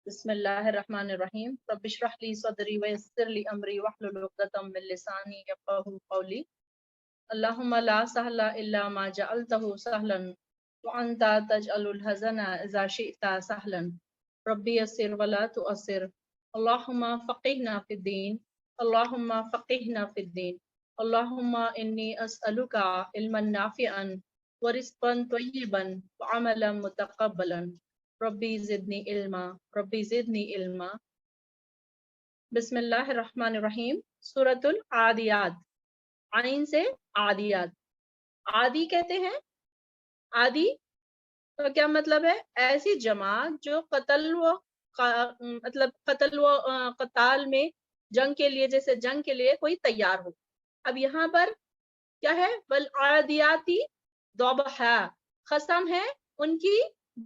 बिस्मिल्लाहिर्रहमानिर्रहीम रब्बिश रह ली सदरी वयस्सिर ली अमरी वहलुल उक़दतम मिन लिसानी यफ़क़हू क़ौली। अल्लाहुम्मा ला सहला इल्ला मा जअलतहु सहलन व अंता तजअलुल हज़ना इज़ा शि'ता सहलन रब्बी यस्सिर वला तुअस्सिर। अल्लाहुम्मा फ़क़िहना फ़िद्दीन अल्लाहुम्मा फ़क़िहना फ़िद्दीन अल्लाहुम्मा इन्नी अस्अलुका इल्मन नाफ़िअन व रिज़्क़न तय्यिबन व अमलन मुतक़ब्बलन रब्बी ज़िदनी इल्मा रब्बी ज़िदनी इल्मा। बिस्मिल्लाहिर्रहमानिर्रहीम। सूरतुल आदियात। आइन से आदियात। आदि कहते हैं। आदि तो क्या मतलब है? ऐसी जमात जो कत्ल व कताल में जंग के लिए, जैसे जंग के लिए कोई तैयार हो। अब यहाँ पर क्या है? वल आदियाती दबहा, कसम है उनकी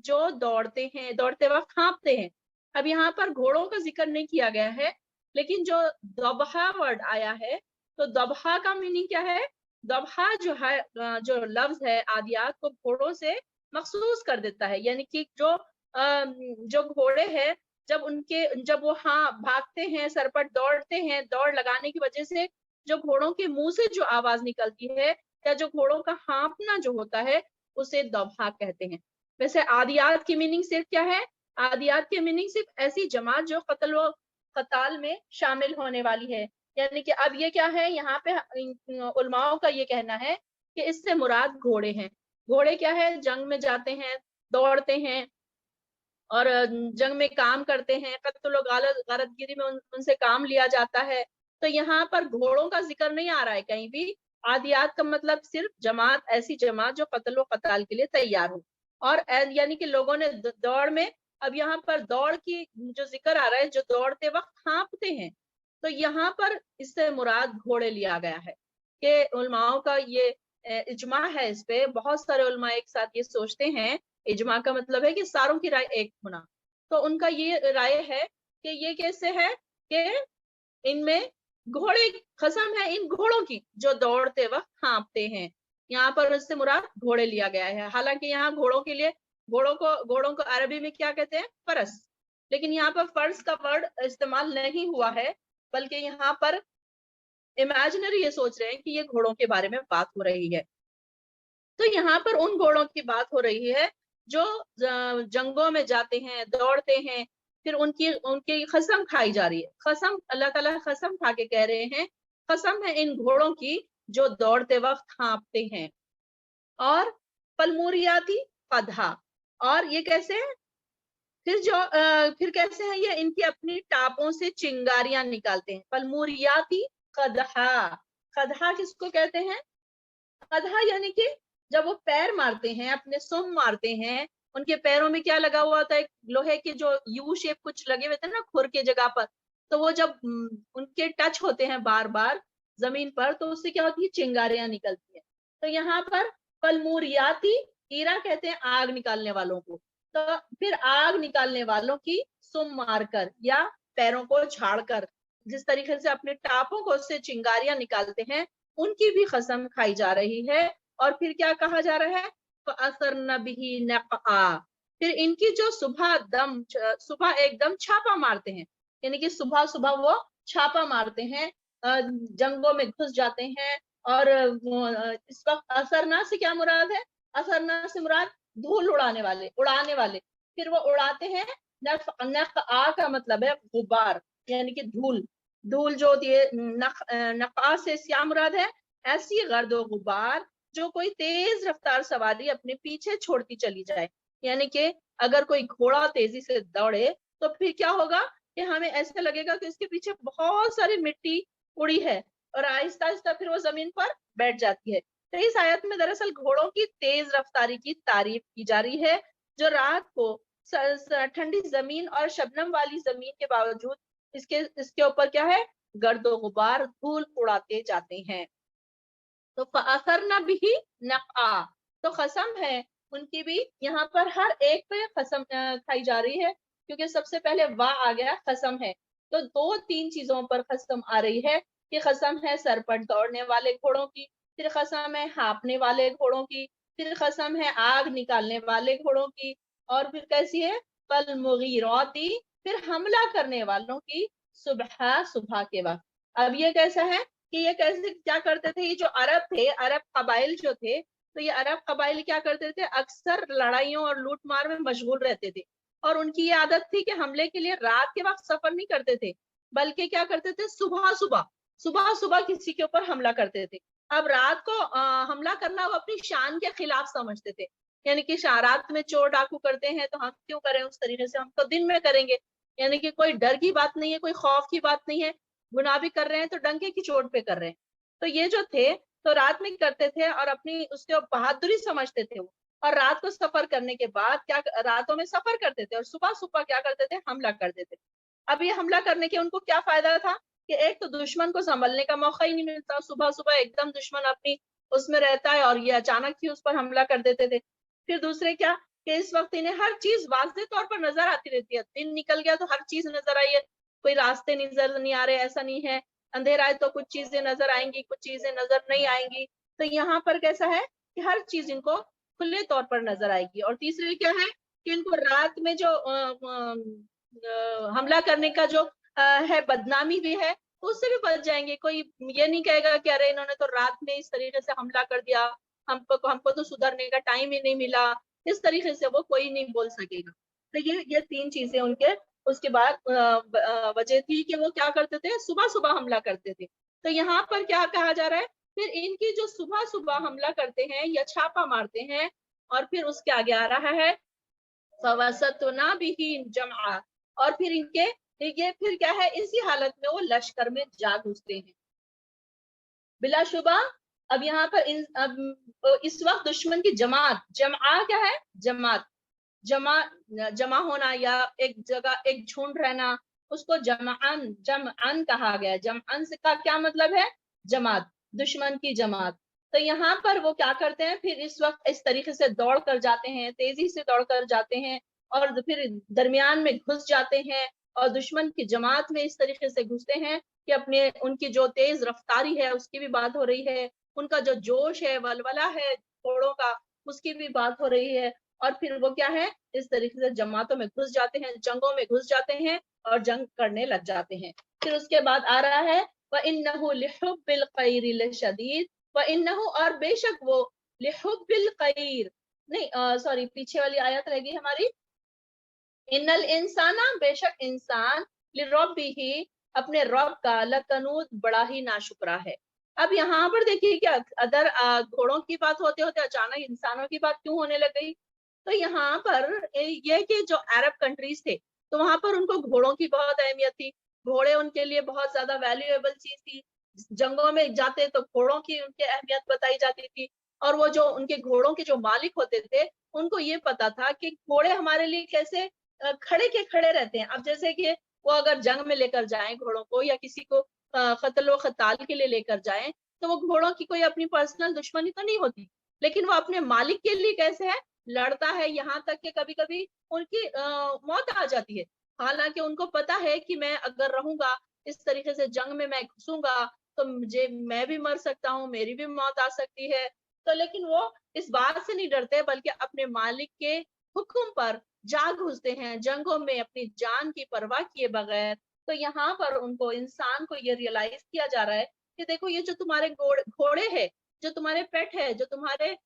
जो दौड़ते हैं, दौड़ते वक्त हाँफते हैं। अब यहाँ पर घोड़ों का जिक्र नहीं किया गया है, लेकिन जो दबहा वर्ड आया है, तो दबहा का मीनिंग क्या है? दबहा जो है, जो लफ्ज है आदियात को घोड़ों से मखसूस कर देता है। यानी कि जो घोड़े हैं, जब वो भागते हैं, सरपट दौड़ते हैं, दौड़ लगाने की वजह से जो घोड़ों के मुंह से जो आवाज निकलती है या जो घोड़ों का हाँफना जो होता है, उसे दबहा कहते हैं। वैसे आदियात की मीनिंग सिर्फ क्या है? आदियात की मीनिंग सिर्फ ऐसी जमात जो कत्ल व कताल में शामिल होने वाली है। यानी कि अब ये क्या है, यहाँ पे उलमाओं का ये कहना है कि इससे मुराद घोड़े हैं। घोड़े क्या है? जंग में जाते हैं, दौड़ते हैं और जंग में काम करते हैं, कत्ल व गारतगिरी में उनसे काम लिया जाता है। तो यहाँ पर घोड़ों का जिक्र नहीं आ रहा है कहीं भी। आदियात का मतलब सिर्फ जमात, ऐसी जमात जो कत्ल व कताल के लिए तैयार हो। और यानी कि लोगों ने दौड़ में, अब यहाँ पर दौड़ की जो जिक्र आ रहा है, जो दौड़ते वक्त हाँफते हैं, तो यहाँ पर इससे मुराद घोड़े लिया गया है। कि उलमाओं का ये इजमा है इस पे। बहुत सारे उलमा एक साथ ये सोचते हैं। इजमा का मतलब है कि सारों की राय एक होना। तो उनका ये राय है कि ये कैसे है कि इनमें घोड़े, कसम है इन घोड़ों की जो दौड़ते वक्त हाँफते हैं। यहाँ पर उससे मुराद घोड़े लिया गया है। हालांकि यहाँ घोड़ों के लिए, घोड़ों को अरबी में क्या कहते हैं? फरस। लेकिन यहाँ पर फर्स का वर्ड इस्तेमाल नहीं हुआ है, बल्कि यहाँ पर इमेजिनरी ये सोच रहे हैं कि ये घोड़ों के बारे में बात हो रही है। तो यहाँ पर उन घोड़ों की बात हो रही है जो जंगों में जाते हैं, दौड़ते हैं, फिर उनकी कसम खाई जा रही है। कसम, अल्लाह ताला कसम खा के कह रहे हैं, कसम है इन घोड़ों की जो दौड़ते वक्त हाँफते हैं। और पलमुरियाती कदहा, और ये कैसे है? फिर कैसे है ये? इनकी अपनी टापों से चिंगारियां निकालते हैं। पलमुरियाती कदहा। कदहा किसको कहते हैं? कदहा यानी कि जब वो पैर मारते हैं, अपने सुम मारते हैं, उनके पैरों में क्या लगा हुआ होता है? लोहे के जो यू शेप कुछ लगे हुए थे ना खुर के जगह पर, तो वो जब उनके टच होते हैं बार बार जमीन पर, तो उससे क्या होती है? चिंगारियां निकलती है। तो यहाँ पर पलमुरियाती, ईरा कहते हैं आग निकालने वालों को। तो फिर आग निकालने वालों की सुम मारकर या पैरों को झाड़कर जिस तरीके से अपने टापों को उससे चिंगारियां निकालते हैं, उनकी भी कसम खाई जा रही है। और फिर क्या कहा जा रहा है? तो असर नबी नक़आ, फिर इनकी जो सुबह एकदम छापा मारते हैं। यानी कि सुबह सुबह वो छापा मारते हैं, जंगों में घुस जाते हैं। और इस वक्त असरना से क्या मुराद है? असरना से मुराद धूल उड़ाने वाले। फिर वो उड़ाते हैं। नक़आ का मतलब है गुबार, यानी कि धूल। धूल जो होती है, नक़ा से क्या मुराद है? ऐसी गर्दो गुबार जो कोई तेज रफ्तार सवारी अपने पीछे छोड़ती चली जाए। यानी कि अगर कोई घोड़ा तेजी से दौड़े तो फिर क्या होगा कि हमें ऐसा लगेगा कि उसके पीछे बहुत सारी मिट्टी उड़ी है, और आहिस्ता आहिस्ता फिर वो जमीन पर बैठ जाती है। तो इस आयत में दरअसल घोड़ों की तेज रफ्तारी की तारीफ की जा रही है, जो रात को ठंडी जमीन और शबनम वाली जमीन के बावजूद इसके ऊपर क्या है? गर्दो गुबार, धूल उड़ाते जाते हैं। तो फअसरना बिही नक़आ, तो कसम है उनकी भी। यहाँ पर हर एक पे कसम खाई जा रही है, क्योंकि सबसे पहले वाह आ गया, कसम है। तो दो तीन चीजों पर कसम आ रही है कि कसम है सर पर दौड़ने वाले घोड़ों की, फिर कसम है हाँफने वाले घोड़ों की, फिर कसम है आग निकालने वाले घोड़ों की, और फिर कैसी है? पल मुगीराती फिर हमला करने वालों की सुबह सुबह के वक्त। अब ये कैसा है कि ये कैसे क्या करते थे, ये जो अरब थे, अरब कबाइल जो थे, तो ये अरब कबाइल क्या करते थे, अक्सर लड़ाइयों और लूट मार में मशगूल रहते थे। और उनकी ये आदत थी कि हमले के लिए रात के वक्त सफर नहीं करते थे, बल्कि क्या करते थे, सुबह सुबह सुबह सुबह किसी के ऊपर हमला करते थे। अब रात को हमला करना वो अपनी शान के खिलाफ समझते थे, यानी कि रात में चोर डाकू करते हैं तो हम क्यों करें उस तरीके से, हम तो दिन में करेंगे। यानी कि कोई डर की बात नहीं है, कोई खौफ की बात नहीं है, गुनाह भी कर रहे हैं तो डंके की चोट पे कर रहे हैं। तो ये जो थे तो रात में करते थे और अपनी उसके बहादुरी समझते थे वो। और रात को सफर करने के बाद क्या, रातों में सफर करते थे और सुबह सुबह क्या करते थे, हमला करते थे। अब ये हमला करने के उनको क्या फायदा था कि एक तो दुश्मन को संभलने का मौका ही नहीं मिलता, सुबह सुबह एकदम दुश्मन अपनी उसमें रहता है और ये अचानक ही उस पर हमला कर देते थे। फिर दूसरे क्या कि इस वक्त इन्हें हर चीज वाज़ेह तौर पर नजर आती रहती है, दिन निकल गया तो हर चीज नजर आई है, कोई रास्ते नजर नहीं आ रहे, ऐसा नहीं है, अंधेरा है तो कुछ चीजें नजर आएंगी, कुछ चीजें नजर नहीं आएंगी। तो यहाँ पर कैसा है कि हर चीज इनको खुले तौर पर नजर आएगी। और तीसरे क्या है कि इनको रात में जो हमला करने का जो है बदनामी भी है, तो उससे भी बच जाएंगे। कोई ये नहीं कहेगा कि अरे इन्होंने तो रात में इस तरीके से हमला कर दिया, हमको तो सुधरने का टाइम ही नहीं मिला, इस तरीके से वो कोई नहीं बोल सकेगा। तो ये तीन चीजें उनके उसके बाद वजह थी कि वो क्या करते थे, सुबह सुबह हमला करते थे। तो यहाँ पर क्या कहा जा रहा है, फिर इनकी जो सुबह सुबह हमला करते हैं या छापा मारते हैं, और फिर उसके आगे आ रहा है फवसतना बिही जमआ, और फिर इनके ये फिर क्या है, इसी हालत में वो लश्कर में जा घुसते हैं बिलाशुबा। अब यहाँ पर इस वक्त दुश्मन की जमात, जमा क्या है, जमात, जमा जमा होना या एक जगह एक झुंड रहना, उसको जमअन जमअन कहा गया है। जमअन से का क्या मतलब है, जमात, दुश्मन की जमात। तो यहाँ पर वो क्या करते हैं, फिर इस वक्त इस तरीके से दौड़ कर जाते हैं, तेजी से दौड़ कर जाते हैं और फिर दरमियान में घुस जाते हैं और दुश्मन की जमात में इस तरीके से घुसते हैं कि अपने उनकी जो तेज रफ्तारी है उसकी भी बात हो रही है, उनका जो जोश है, वलवला है घोड़ों का, उसकी भी बात हो रही है। और फिर वो क्या है, इस तरीके से जमातों में घुस जाते हैं, जंगों में घुस जाते हैं और जंग करने लग जाते हैं। फिर उसके बाद आ रहा है वइन्नहु लिहुब्बिल खैरि लशदीद, वइन्नहु और बेशक वो, लिहुब्बिल खैर नहीं सॉरी पीछे वाली आयत रह गई हमारी, इन्नल इंसाना बेशक इंसान लिरब्बिही अपने रब का लकनूद बड़ा ही नाशुक्रा है। अब यहाँ पर देखिए क्या अदर घोड़ों की बात होते होते अचानक इंसानों की बात क्यों होने लग गई। तो यहाँ पर ये कि जो अरब कंट्रीज थे तो वहां पर उनको घोड़ों की बहुत अहमियत थी, घोड़े उनके लिए बहुत ज्यादा वैल्यूएबल चीज थी, जंगों में जाते तो घोड़ों की उनकी अहमियत बताई जाती थी। और वो जो उनके घोड़ों के जो मालिक होते थे उनको ये पता था कि घोड़े हमारे लिए कैसे खड़े के खड़े रहते हैं। अब जैसे कि वो अगर जंग में लेकर जाएं घोड़ों को या किसी को कत्ल व खताल के लिए लेकर जाएं, तो वो घोड़ों की कोई अपनी पर्सनल दुश्मनी तो नहीं होती, लेकिन वो अपने मालिक के लिए कैसे है, लड़ता है, यहाँ तक कि कभी कभी उनकी मौत आ जाती है। हालांकि उनको पता है कि मैं अगर रहूंगा इस तरीके से जंग में मैं घुसूंगा तो मुझे मैं भी मर सकता हूँ, मेरी भी मौत आ सकती है। तो लेकिन वो इस बात से नहीं डरते बल्कि अपने मालिक के हुक्म पर जा घुसते हैं जंगों में अपनी जान की परवाह किए बगैर। तो यहाँ पर उनको इंसान को ये रियलाइज किया जा रहा है कि देखो ये जो तुम्हारे घोड़े हैं, जो तुम्हारे पेट है, जो तुम्हारे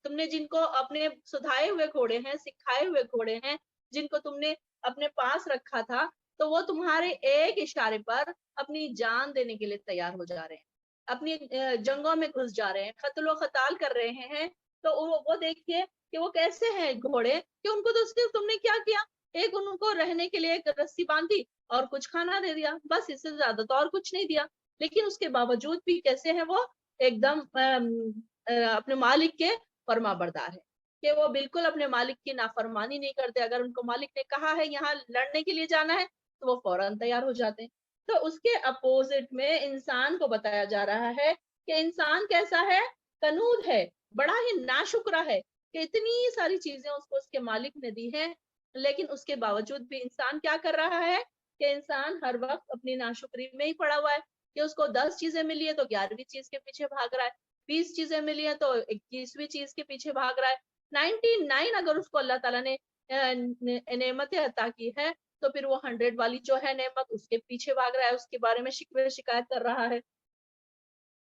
तुमने जिनको अपने सुधाए हुए घोड़े हैं, सिखाए हुए घोड़े हैं, जिनको तुमने अपने पास रखा था, तो वो तुम्हारे एक इशारे पर अपनी जान देने के लिए तैयार हो जा रहे हैं, अपनी जंगों में घुस जा रहे हैं, कत्लो खताल कर रहे हैं। तो वो देखिए कि वो कैसे हैं घोड़े, कि उनको तो उसके तुमने क्या किया, एक उनको रहने के लिए एक रस्सी बांधी और कुछ खाना दे दिया, बस इससे ज्यादा तो और कुछ नहीं दिया। लेकिन उसके बावजूद भी कैसे हैं वो एकदम अपने मालिक के फर्मा बरदार है, कि वो बिल्कुल अपने मालिक की नाफरमानी नहीं करते। अगर उनको मालिक ने कहा है यहाँ लड़ने के लिए जाना है तो वो फौरन तैयार हो जाते हैं। तो उसके अपोजिट में इंसान को बताया जा रहा है कि इंसान कैसा है, कनूद है, बड़ा ही नाशुक्रा है कि इतनी सारी चीजें उसको उसके मालिक ने दी हैं, लेकिन उसके बावजूद भी इंसान क्या कर रहा है कि इंसान हर वक्त अपनी नाशुक्री में ही पड़ा हुआ है, कि उसको 10 चीजें मिली है तो 11वीं चीज के पीछे भाग रहा है, 20 चीजें मिली है तो 21वीं चीज के पीछे भाग रहा है, 99 अगर उसको अल्लाह ताला ने नेमतें अता की है, तो फिर वो 100 वाली जो है नेमत उसके पीछे भाग रहा है, उसके बारे में शिकवे शिकायत कर रहा है।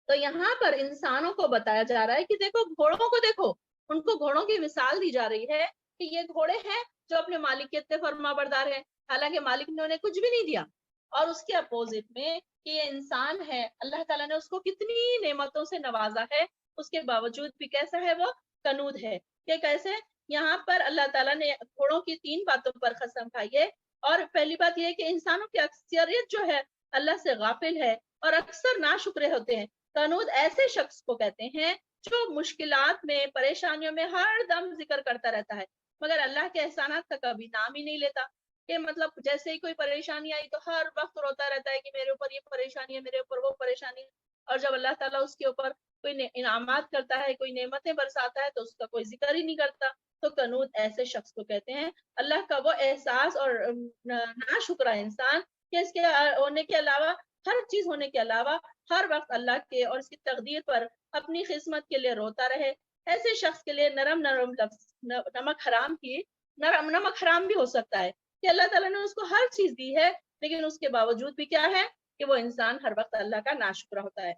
तो यहाँ पर इंसानों को बताया जा रहा है कि देखो घोड़ों को देखो, उनको घोड़ों की मिसाल दी जा रही है कि ये घोड़े हैं जो अपने मालिक के इतने फर्माबरदार हैं, हालांकि मालिक ने उन्हें कुछ भी नहीं दिया। और उसके अपोजिट में कि ये इंसान है, अल्लाह ताला ने उसको कितनी नेमतों से नवाजा है, उसके बावजूद भी कैसा है वो कनूद है। कि कैसे, यहाँ पर अल्लाह ताला ने घोड़ों की 3 बातों पर कसम खाई है। और पहली बात यह है कि इंसानों की अक्सरियत जो है अल्लाह से गाफिल है और अक्सर नाशुक्रे होते हैं। कनूद ऐसे शख्स को कहते हैं जो मुश्किलात में, परेशानियों में हर दम जिक्र करता रहता है, मगर अल्लाह के एहसानात का कभी नाम ही नहीं लेता। कि मतलब जैसे ही कोई परेशानी आई तो हर वक्त रोता रहता है कि मेरे ऊपर ये परेशानी है, मेरे ऊपर वो परेशानी है। और जब अल्लाह ताला उसके ऊपर कोई इनामात करता है, कोई नेमतें बरसाता है, तो उसका कोई जिक्र ही नहीं करता। तो कनूद ऐसे शख्स को कहते हैं। अल्लाह का वो एहसास और नाशुक्रा इंसान कि इसके होने के अलावा, हर चीज होने के अलावा, हर वक्त अल्लाह के और इसकी तकदीर पर अपनी किस्मत के लिए रोता रहे। ऐसे शख्स के लिए नरम नरम लफ्ज, नमक हराम की नमक हराम भी हो सकता है कि अल्लाह ताला ने उसको हर चीज दी है, लेकिन उसके बावजूद भी क्या है कि वो इंसान हर वक्त अल्लाह का नाशुक्रा होता है।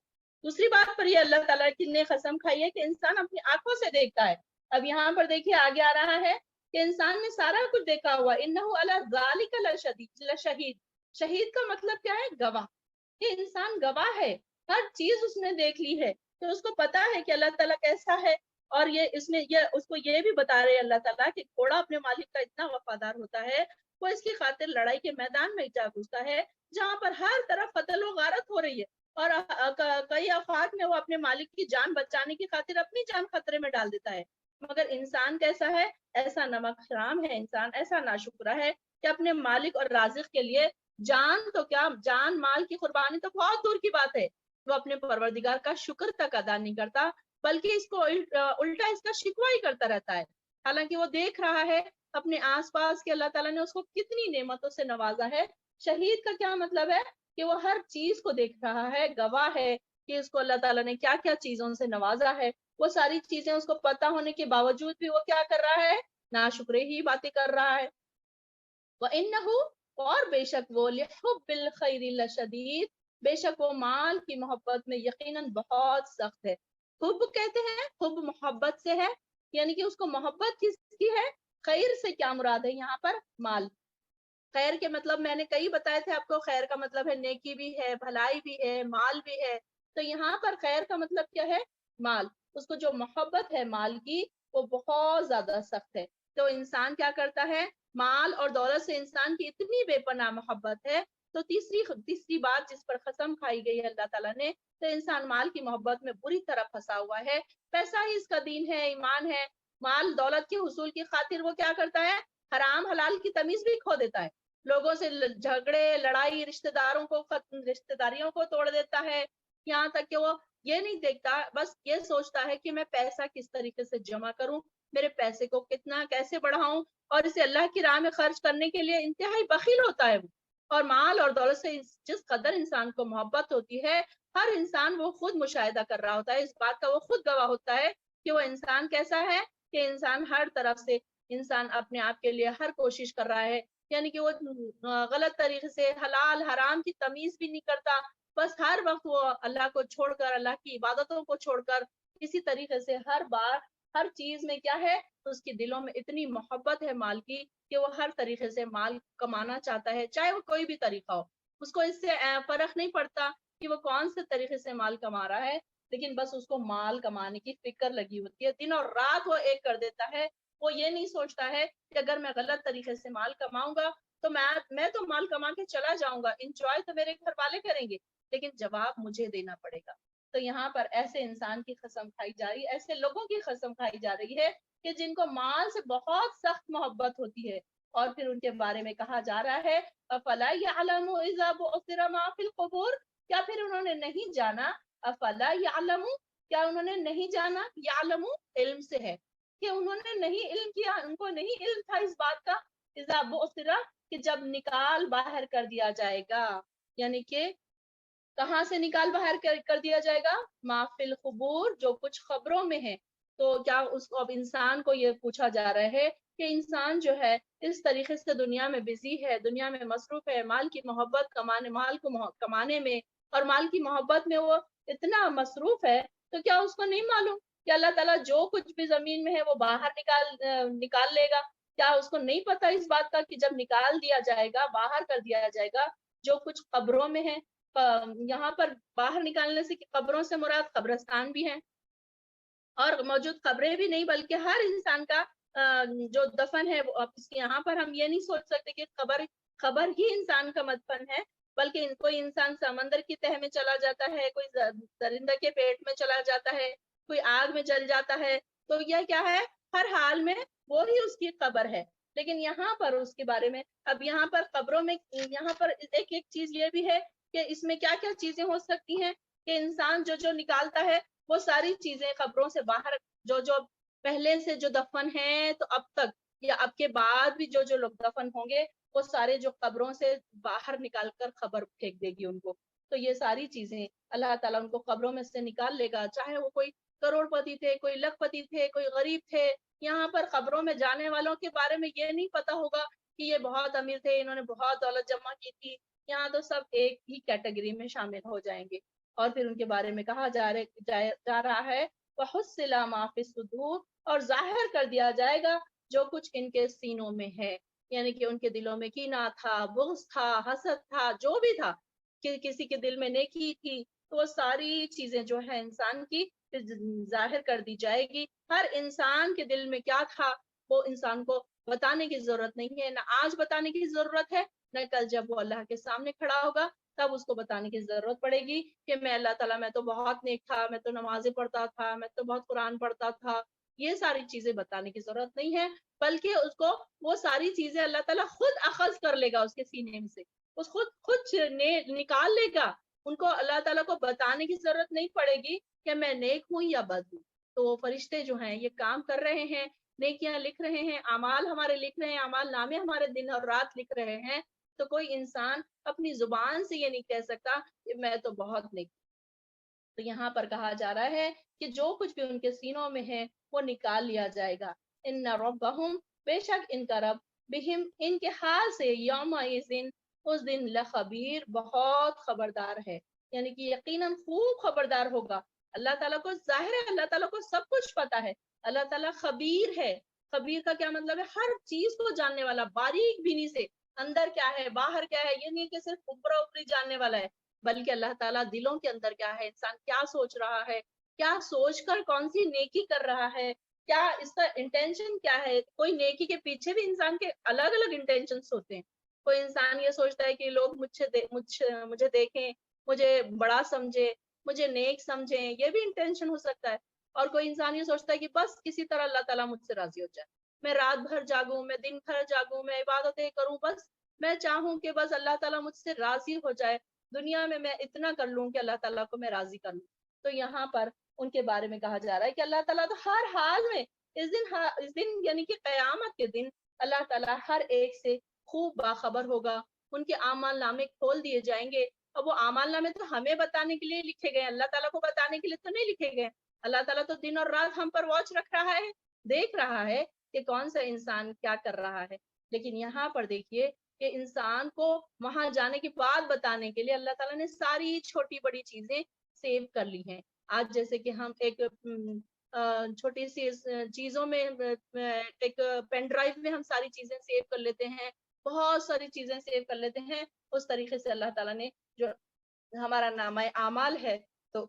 दूसरी बात पर ये अल्लाह ताला ने कसम खाई है कि इंसान अपनी आंखों से देखता है। अब यहाँ पर देखिए आगे आ रहा है कि इंसान ने सारा कुछ देखा हुआ, इन्नहु अला ज़ालिका लशहीद। शहीद का मतलब क्या है? गवाह। कि इंसान गवाह है, हर चीज उसने देख ली है, तो उसको पता है कि अल्लाह ताला कैसा है। और ये इसमें ये उसको ये भी बता रहे अल्लाह ताला कि घोड़ा अपने मालिक का इतना वफादार होता है, वो इसकी खातिर लड़ाई के मैदान में जा घुसता है जहाँ पर हर तरफ कत्ल व गारत हो रही है। और कई औकात में वो अपने मालिक की जान बचाने की खातिर अपनी जान खतरे में डाल देता है। मगर इंसान कैसा है? ऐसा नमक हराम है इंसान, ऐसा नाशुक्रा है कि अपने मालिक और राजिक के लिए जान तो क्या, जान माल की कुर्बानी तो बहुत दूर की बात है, वो अपने परवरदिगार का शुक्र तक अदा नहीं करता, बल्कि इसको उल्टा इसका शिकवा ही करता रहता है। हालांकि वो देख रहा है अपने आसपास के अल्लाह ताला ने उसको कितनी नेमतों से नवाजा है। शहीद का क्या मतलब है? कि वो हर चीज को देख रहा है, गवाह है कि उसको अल्लाह ताला ने क्या क्या चीजों से नवाजा है। वो सारी चीजें उसको पता होने के बावजूद भी वो क्या कर रहा है? नाशुक्रे ही बातें कर रहा है। वइन्नहु, और बेशक वो, लिहुब्बिल खैरि लशदीद, बेशक वो माल की मोहब्बत में यकीनन बहुत सख्त है। हुब कहते हैं, हुब मोहब्बत से है, यानी कि उसको मोहब्बत किसकी है? खैर से क्या मुराद है यहाँ पर? माल। खैर के मतलब मैंने कई बताए थे आपको, खैर का मतलब है नेकी भी है, भलाई भी है, माल भी है। तो यहाँ पर खैर का मतलब क्या है? माल। उसको जो मोहब्बत है माल की, वो बहुत ज्यादा सख्त है। तो इंसान क्या करता है? माल और दौलत से इंसान की इतनी बेपनाह मोहब्बत है, तो तीसरी तीसरी बात जिस पर कसम खाई गई है अल्लाह ताला ने, तो इंसान माल की मोहब्बत में बुरी तरह फंसा हुआ है। पैसा ही इसका दीन है, ईमान है। माल दौलत के हुसूल की खातिर वो क्या करता है? हराम हलाल की तमीज भी खो देता है, लोगों से झगड़े लड़ाई, रिश्तेदारियों को तोड़ देता है। यहाँ तक कि वो ये नहीं देखता, बस ये सोचता है कि मैं पैसा किस तरीके से जमा करूं, मेरे पैसे को कितना कैसे बढ़ाऊं, और इसे अल्लाह की राह में खर्च करने के लिए इंतहाई बखील होता है वो। और माल और दौलत से जिस कदर इंसान को मोहब्बत होती है, हर इंसान वो खुद मुशाहिदा कर रहा होता है, इस बात का वो खुद गवाह होता है कि वो इंसान कैसा है। कि इंसान हर तरफ से, इंसान अपने आप के लिए हर कोशिश कर रहा है, यानी कि वो गलत तरीके से हलाल हराम की तमीज भी नहीं करता। बस हर वक्त वो अल्लाह को छोड़कर, अल्लाह की इबादतों को छोड़कर, इसी तरीके से हर बार हर चीज में क्या है, उसके दिलों में इतनी मोहब्बत है माल की कि वो हर तरीके से माल कमाना चाहता है, चाहे वो कोई भी तरीका हो। उसको इससे फर्क नहीं पड़ता कि वो कौन से तरीके से माल कमा रहा है, लेकिन बस उसको माल कमाने की फिक्र लगी होती है। दिन और रात वो एक कर देता है। वो ये नहीं सोचता है कि अगर मैं गलत तरीके से माल कमाऊंगा तो मैं तो माल कमा के चला जाऊंगा, इंजॉय तो मेरे घर वाले करेंगे, लेकिन जवाब मुझे देना पड़ेगा। तो यहाँ पर ऐसे इंसान की कसम खाई जा रही, ऐसे लोगों की कसम खाई जा रही है कि जिनको माल से बहुत सख्त मोहब्बत होती है। और फिर उनके बारे में कहा जा रहा है, अफला यअलमु इज़ा बुअसिरा मा फिल कुबूर, क्या फिर उन्होंने नहीं जाना? अफला यअलमु, क्या उन्होंने नहीं जाना? यअलमु इल्म से है, कि उन्होंने नहीं इल्म किया, उनको नहीं इल्म था इस बात का। इज़ा बुअसिरा, कि जब निकाल बाहर कर दिया जाएगा, यानी कि कहाँ से निकाल बाहर कर दिया जाएगा? माफिल खुबूर, जो कुछ खबरों में है। तो क्या उसको, अब इंसान को ये पूछा जा रहा है کہ انسان جو ہے اس طریقے سے دنیا میں بزی ہے، دنیا میں مصروف ہے، مال کی محبت کمانے، مال کو کمانے میں اور مال کی محبت میں وہ اتنا مصروف ہے، تو کیا اس کو نہیں معلوم کہ اللہ تعالیٰ جو کچھ بھی زمین میں ہے وہ باہر نکال لے گا؟ کیا اس کو نہیں پتا اس بات کا کہ جب نکال دیا جائے گا، باہر کر دیا جائے گا، جو کچھ قبروں میں ہے، یہاں پر باہر نکالنے سے قبروں سے مراد قبرستان بھی ہے، اور موجود قبریں بھی نہیں بلکہ ہر انسان کا جو دفن ہے وہ یہاں پر ہم یہ نہیں سوچ سکتے کہ قبر ہی انسان کا مدفن ہے، بلکہ کوئی انسان سمندر کی تہ میں چلا جاتا ہے، کوئی درندہ کے پیٹ میں چلا جاتا ہے، کوئی آگ میں جل جاتا ہے، تو یہ کیا ہے، ہر حال میں وہی اس کی قبر ہے۔ لیکن یہاں پر اس کے بارے میں، اب یہاں پر قبروں میں یہاں پر ایک چیز یہ بھی ہے کہ اس میں کیا کیا چیزیں ہو سکتی ہیں کہ انسان جو نکالتا ہے وہ ساری چیزیں قبروں سے باہر، جو پہلے سے جو دفن ہیں تو اب تک یا اب کے بعد بھی جو لوگ دفن ہوں گے، وہ سارے جو قبروں سے باہر نکال کر خبر پھینک دے گی ان کو، تو یہ ساری چیزیں اللہ تعالیٰ ان کو قبروں میں سے نکال لے گا، چاہے وہ کوئی کروڑ پتی تھے، کوئی لکھ پتی تھے، کوئی غریب تھے۔ یہاں پر قبروں میں جانے والوں کے بارے میں یہ نہیں پتا ہوگا کہ یہ بہت امیر تھے، انہوں نے بہت دولت جمع کی تھی، یہاں تو سب ایک ہی کیٹیگری میں شامل ہو جائیں گے، اور پھر ان کے بارے میں کہا جا رہا ہے وَحُصِّلَ مَا فِي الصُّدُورِ، اور ظاہر کر دیا جائے گا جو کچھ ان کے سینوں میں ہے، یعنی کہ ان کے دلوں میں کینہ تھا، بغض تھا، حسد تھا، جو بھی تھا، کہ کسی کے دل میں نیکی تھی، تو وہ ساری چیزیں جو ہے انسان کی ظاہر کر دی جائے گی۔ ہر انسان کے دل میں کیا تھا وہ انسان کو بتانے کی ضرورت نہیں ہے، نہ آج بتانے کی ضرورت ہے، نہ کل جب وہ اللہ کے سامنے کھڑا ہوگا تب اس کو بتانے کی ضرورت پڑے گی کہ میں اللہ تعالیٰ، میں تو بہت نیک تھا، میں تو نمازیں پڑھتا تھا، میں تو بہت قرآن پڑھتا تھا، یہ ساری چیزیں بتانے کی ضرورت نہیں ہے، بلکہ اس کو وہ ساری چیزیں اللہ تعالیٰ خود اخذ کر لے گا اس کے سینے میں سے، اس خود نکال لے گا، ان کو اللہ تعالیٰ کو بتانے کی ضرورت نہیں پڑے گی کہ میں نیک ہوں یا بد ہوں۔ تو وہ فرشتے جو ہیں یہ کام کر رہے ہیں، نیکیاں لکھ رہے ہیں، اعمال ہمارے لکھ رہے ہیں، اعمال نامے ہمارے دن اور رات لکھ رہے ہیں، تو کوئی انسان اپنی زبان سے یہ نہیں کہہ سکتا کہ میں تو بہت نیک۔ تو یہاں پر کہا جا رہا ہے کہ جو کچھ بھی ان کے سینوں میں ہے وہ نکال لیا جائے گا۔ ان ربہم، بے شک ان کا رب، بہم، ان کے حال سے، یومئذ، اس دن، لخبیر، بہت خبردار ہے، یعنی کہ یقیناً خوب خبردار ہوگا۔ اللہ تعالیٰ کو ظاہر ہے، اللہ تعالیٰ کو سب کچھ پتا ہے، اللہ تعالیٰ خبیر ہے۔ خبیر کا کیا مطلب ہے؟ ہر چیز کو جاننے والا، باریک بینی سے، اندر کیا ہے، باہر کیا ہے، یہ نہیں کہ صرف اوپر اوپری جاننے والا ہے، بلکہ اللہ تعالیٰ دلوں کے اندر کیا ہے، انسان کیا سوچ رہا ہے، کیا سوچ کر کون سی نیکی کر رہا ہے، کیا اس کا انٹینشن کیا ہے۔ کوئی نیکی کے پیچھے بھی انسان کے الگ الگ انٹینشنز ہوتے ہیں۔ کوئی انسان یہ سوچتا ہے کہ لوگ مجھے دیکھیں، مجھے بڑا سمجھے، مجھے نیک سمجھیں، یہ بھی انٹینشن ہو سکتا ہے۔ اور کوئی انسان یہ سوچتا ہے کہ بس کسی طرح اللہ تعالیٰ مجھ سے راضی ہو جائے، میں رات بھر جاگوں، میں دن بھر جاگوں، میں عبادتیں کروں، بس میں چاہوں کہ بس اللہ تعالیٰ مجھ سے راضی ہو جائے، دنیا میں اتنا کر لوں کہ اللہ تعالیٰ کو میں راضی کر لوں۔ تو یہاں پر ان کے بارے میں کہا جا رہا ہے کہ اللہ تعالیٰ تو ہر حال میں، اس دن یعنی کہ قیامت کے دن، اللہ تعالیٰ ہر ایک سے خوب باخبر ہوگا، ان کے اعمال نامے کھول دیے جائیں گے، اور وہ اعمال نامے تو ہمیں بتانے کے لیے لکھے گئے، اللہ تعالیٰ کو بتانے کے لیے تو نہیں لکھے گئے۔ اللہ تعالیٰ تو دن اور رات ہم پر واچ رکھ رہا ہے، دیکھ رہا ہے کہ کون سا انسان کیا کر رہا ہے۔ لیکن یہاں پر دیکھیے کہ انسان کو وہاں جانے کی بات بتانے کے لیے اللہ تعالیٰ نے ساری چھوٹی بڑی چیزیں سیو کر لی ہیں۔ آج جیسے کہ ہم ایک چھوٹی سی چیزوں میں، ایک پین ڈرائیو میں ہم ساری چیزیں سیو کر لیتے ہیں، بہت ساری چیزیں سیو کر لیتے ہیں، اس طریقے سے اللہ تعالیٰ نے جو ہمارا نامہ اعمال ہے تو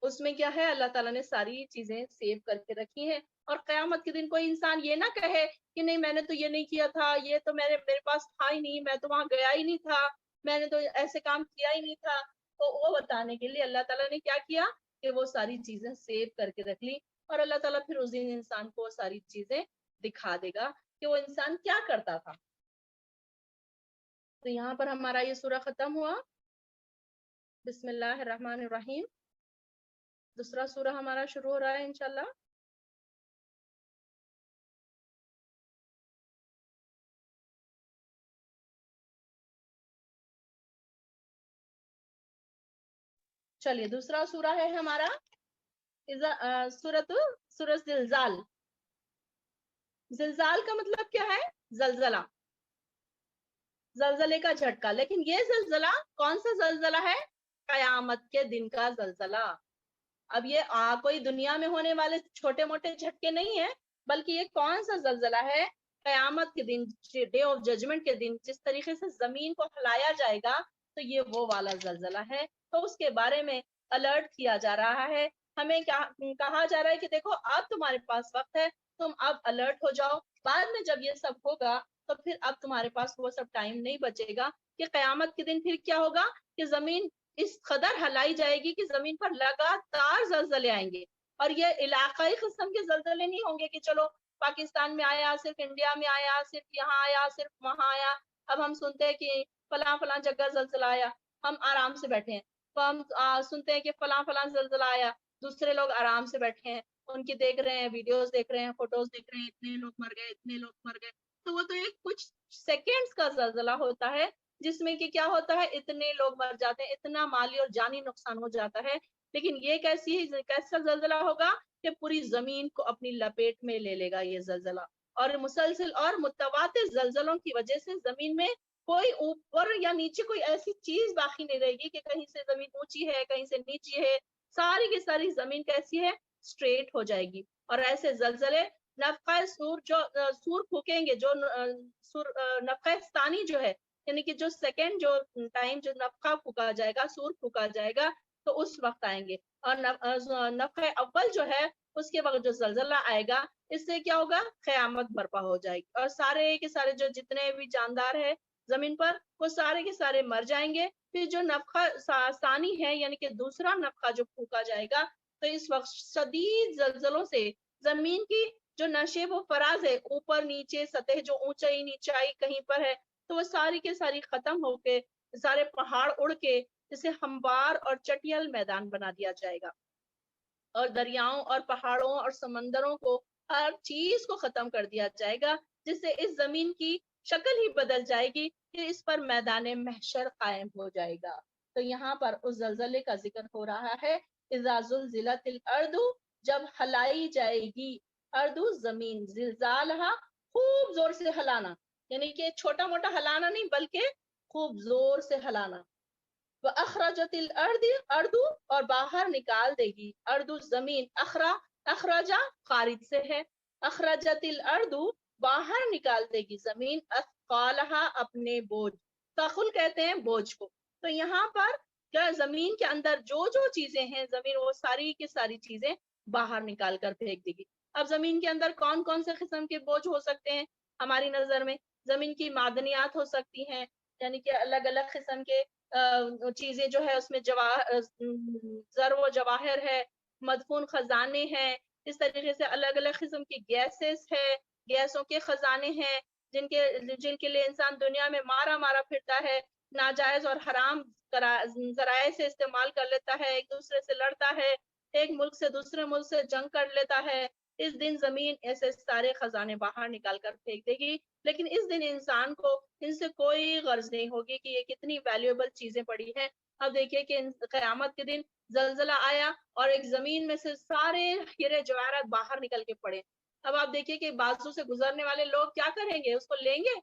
اس میں کیا ہے، اللہ تعالیٰ نے ساری چیزیں سیو کر کے رکھی ہیں۔ اور قیامت کے دن کوئی انسان یہ نہ کہے کہ نہیں میں نے تو یہ نہیں کیا تھا، یہ تو میرے پاس تھا ہی نہیں، میں تو وہاں گیا ہی نہیں تھا، میں نے تو ایسے کام کیا ہی نہیں تھا۔ تو وہ بتانے کے لیے اللہ تعالیٰ نے کیا کیا کہ وہ ساری چیزیں سیو کر کے رکھ لی، اور اللہ تعالیٰ پھر اس دن انسان کو وہ ساری چیزیں دکھا دے گا کہ وہ انسان کیا کرتا تھا۔ تو یہاں پر ہمارا یہ سورہ ختم ہوا۔ بسم اللہ الرحمن الرحیم۔ دوسرا سورہ ہمارا شروع ہو رہا ہے انشاءاللہ۔ چلیے، دوسرا سورہ ہے ہمارا سورۃ زلزال۔ زلزال کا مطلب کیا ہے؟ زلزلہ، زلزلے کا جھٹکا. لیکن یہ زلزلہ کون سا زلزلہ ہے؟ قیامت کے دن کا زلزلہ. اب یہ کوئی دنیا میں ہونے والے چھوٹے موٹے جھٹکے نہیں ہیں، بلکہ یہ کون سا زلزلہ ہے؟ قیامت کے دن، ڈے آف ججمنٹ کے دن جس طریقے سے زمین کو ہلایا جائے گا، تو یہ وہ والا زلزلہ ہے. تو اس کے بارے میں الرٹ کیا جا رہا ہے. ہمیں کہا جا رہا ہے کہ دیکھو اب تمہارے پاس وقت ہے، تم اب الرٹ ہو جاؤ. بعد میں جب یہ سب ہوگا تو پھر اب تمہارے پاس وہ سب ٹائم نہیں بچے گا کہ قیامت کے دن پھر کیا ہوگا کہ زمین اس قدر ہلائی جائے گی کہ زمین پر لگاتار زلزلے آئیں گے. اور یہ علاقائی قسم کے زلزلے نہیں ہوں گے کہ چلو پاکستان میں آیا، صرف انڈیا میں آیا، صرف یہاں آیا، صرف وہاں آیا. اب ہم سنتے ہیں کہ فلاں فلاں جگہ زلزلہ آیا، ہم آرام سے بیٹھے ہیں. تو ہم سنتے ہیں کہ فلاں فلاں زلزلہ آیا، دوسرے لوگ آرام سے بیٹھے ہیں، ان کی دیکھ رہے ہیں، ویڈیوز دیکھ رہے ہیں، فوٹوز دیکھ رہے ہیں، اتنے لوگ مر گئے، اتنے لوگ مر گئے. تو وہ تو ایک کچھ سیکنڈز کا زلزلہ ہوتا ہے جس میں کہ کیا ہوتا ہے، اتنے لوگ مر جاتے ہیں، اتنا مالی اور جانی نقصان ہو جاتا ہے. لیکن یہ کیسا زلزلہ ہوگا کہ پوری زمین کو اپنی لپیٹ میں لے لے گا یہ زلزلہ. اور مسلسل اور متواتر زلزلوں کی وجہ سے زمین میں کوئی اوپر یا نیچے کوئی ایسی چیز باقی نہیں رہے گی کہ کہیں سے زمین اونچی ہے، کہیں سے نیچی ہے. ساری کی ساری زمین کیسی ہے؟ اسٹریٹ ہو جائے گی. اور ایسے زلزلے نفقہ سور جو سور پھونکیں گے، جو نفقہ ثانی جو ہے، یعنی کہ جو سیکنڈ جو ٹائم جو نفقہ پھونکا جائے گا، سور پھونکا جائے گا، تو اس وقت آئیں گے. اور نفقہ اول جو ہے اس کے وقت جو زلزلہ آئے گا، اس سے کیا ہوگا؟ قیامت برپا ہو جائے گی اور سارے کے سارے جو جتنے بھی جاندار ہیں زمین پر وہ سارے کے سارے مر جائیں گے. پھر جو نفقہ ثانی ہے یعنی کہ دوسرا نفقہ جو پھونکا جائے گا، تو اس وقت شدید زلزلوں سے زمین کی جو نشیب و فراز ہے، اوپر نیچے سطح جو اونچائی نیچائی کہیں پر ہے، تو وہ ساری کے ساری ختم ہو کے سارے پہاڑ اڑ کے جسے ہموار اور چٹیل میدان بنا دیا جائے گا. اور دریاؤں اور پہاڑوں اور سمندروں کو، ہر چیز کو ختم کر دیا جائے گا، جس سے اس زمین کی شکل ہی بدل جائے گی کہ اس پر میدان محشر قائم ہو جائے گا. تو یہاں پر اس زلزلے کا ذکر ہو رہا ہے، اذا زلزلت الارض، جب ہلائی جائے گی، اردو زمین، زلزالہا خوب زور سے ہلانا، یعنی کہ چھوٹا موٹا ہلانا نہیں بلکہ خوب زور سے ہلانا. وَأَخْرَجَتِ الْأَرْضِ، اردو اور باہر نکال دے گی، اردو زمین، اخراجہ خارج سے ہے، اخرجت الارض باہر نکال دے گی زمین، اثقالہا اپنے بوجھ، ثقل کہتے ہیں بوجھ کو. تو یہاں پر کیا زمین کے اندر جو جو چیزیں ہیں، زمین وہ ساری کی ساری چیزیں باہر نکال کر پھینک دے گی. اب زمین کے اندر کون کون سے قسم کے بوجھ ہو سکتے ہیں ہماری نظر میں؟ زمین کی معدنیات ہو سکتی ہیں، یعنی کہ الگ الگ قسم کے چیزیں جو ہے اس میں زر و جواہر ہے، مدفون خزانے ہیں. اس طریقے سے الگ الگ قسم کی گیسز ہے، گیسوں کے خزانے ہیں جن کے لیے انسان دنیا میں مارا مارا پھرتا ہے، ناجائز اور حرام ذرائع سے استعمال کر لیتا ہے، ایک دوسرے سے لڑتا ہے، ایک ملک سے دوسرے ملک سے جنگ کر لیتا ہے. اس دن زمین ایسے سارے خزانے باہر نکال کر پھینک دے گی. لیکن اس دن انسان کو ان سے کوئی غرض نہیں ہوگی کہ یہ کتنی ویلیوبل چیزیں پڑی ہیں. اب دیکھیے کہ قیامت کے دن زلزلہ آیا اور ایک زمین میں سے سارے ہیرے جواہرات باہر نکل کے پڑے. اب آپ دیکھیے کہ بازو سے گزرنے والے لوگ کیا کریں گے؟ اس کو لیں گے؟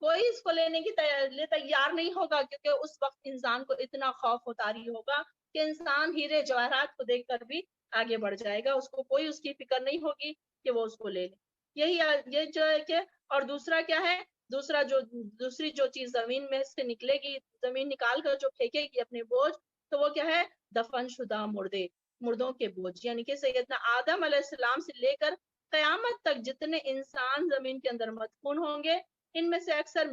کوئی اس کو لینے کی لیے تیار نہیں ہوگا، کیونکہ اس وقت انسان کو اتنا خوف و طاری ہوگا کہ انسان ہیرے جواہرات کو دیکھ کر بھی آگے بڑھ جائے گا، اس کو کوئی اس کی فکر نہیں ہوگی کہ وہ اس کو لے لے. یہ جو ہے کہ اور دوسرا کیا ہے؟ دوسری جو چیز زمین میں سے نکلے گی، زمین نکال کر جو پھینکے گی اپنے بوجھ، تو وہ کیا ہے؟ دفن شدہ مردوں کے بوجھ. یعنی کہ سیدنا آدم علیہ السلام سے لے کر قیامت تک جتنے انسان زمین کے اندر مدفون ہوں گے، ان میں سے اکثر